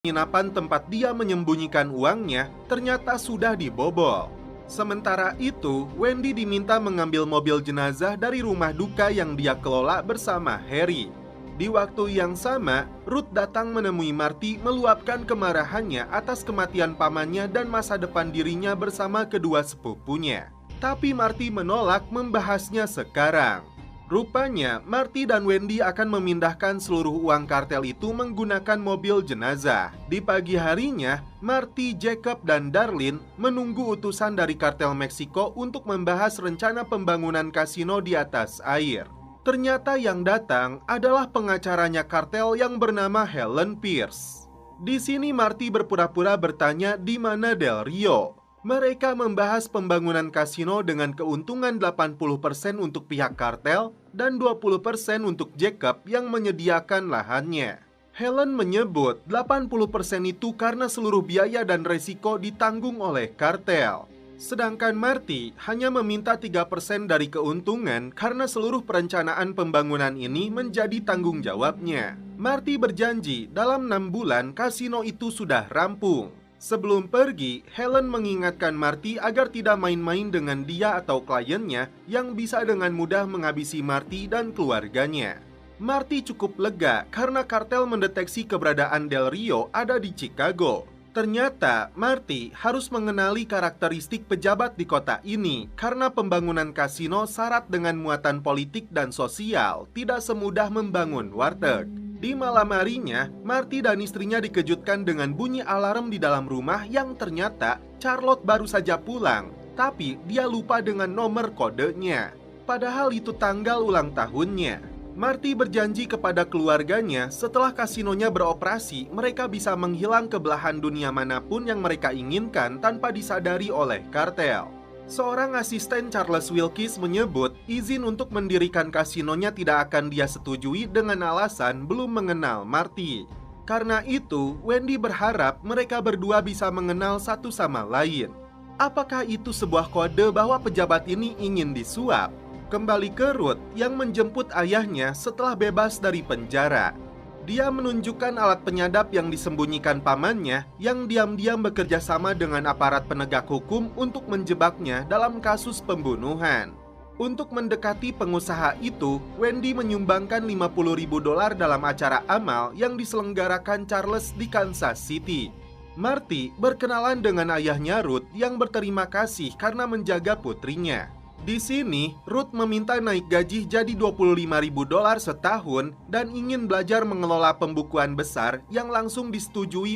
penginapan tempat dia menyembunyikan uangnya ternyata sudah dibobol. Sementara itu, Wendy diminta mengambil mobil jenazah dari rumah duka yang dia kelola bersama Harry. Di waktu yang sama, Ruth datang menemui Marty meluapkan kemarahannya atas kematian pamannya dan masa depan dirinya bersama kedua sepupunya. Tapi Marty menolak membahasnya sekarang. Rupanya, Marty dan Wendy akan memindahkan seluruh uang kartel itu menggunakan mobil jenazah. Di pagi harinya, Marty, Jacob, dan Darlene menunggu utusan dari kartel Meksiko untuk membahas rencana pembangunan kasino di atas air. Ternyata yang datang adalah pengacaranya kartel yang bernama Helen Pierce. Di sini Marty berpura-pura bertanya di mana Del Rio. Mereka membahas pembangunan kasino dengan keuntungan 80% untuk pihak kartel dan 20% untuk Jacob yang menyediakan lahannya. Helen menyebut 80% itu karena seluruh biaya dan resiko ditanggung oleh kartel. Sedangkan Marty hanya meminta 3% dari keuntungan karena seluruh perencanaan pembangunan ini menjadi tanggung jawabnya. Marty berjanji dalam 6 bulan kasino itu sudah rampung. Sebelum pergi, Helen mengingatkan Marty agar tidak main-main dengan dia atau kliennya yang bisa dengan mudah menghabisi Marty dan keluarganya. Marty cukup lega karena kartel mendeteksi keberadaan Del Rio ada di Chicago. Ternyata, Marty harus mengenali karakteristik pejabat di kota ini karena pembangunan kasino syarat dengan muatan politik dan sosial, tidak semudah membangun warteg. Di malam harinya, Marty dan istrinya dikejutkan dengan bunyi alarm di dalam rumah yang ternyata Charlotte baru saja pulang, tapi dia lupa dengan nomor kodenya. Padahal itu tanggal ulang tahunnya. Marty berjanji kepada keluarganya setelah kasinonya beroperasi, mereka bisa menghilang ke belahan dunia manapun yang mereka inginkan tanpa disadari oleh kartel. Seorang asisten Charles Wilkes menyebut izin untuk mendirikan kasinonya tidak akan dia setujui dengan alasan belum mengenal Marty. Karena itu, Wendy berharap mereka berdua bisa mengenal satu sama lain. Apakah itu sebuah kode bahwa pejabat ini ingin disuap? Kembali ke Ruth yang menjemput ayahnya setelah bebas dari penjara. Dia menunjukkan alat penyadap yang disembunyikan pamannya yang diam-diam bekerja sama dengan aparat penegak hukum untuk menjebaknya dalam kasus pembunuhan. Untuk mendekati pengusaha itu, Wendy menyumbangkan $50.000 dalam acara amal yang diselenggarakan Charles di Kansas City. Marty berkenalan dengan ayahnya Ruth yang berterima kasih karena menjaga putrinya. Di sini, Ruth meminta naik gaji jadi $25.000 setahun dan ingin belajar mengelola pembukuan besar yang langsung disetujui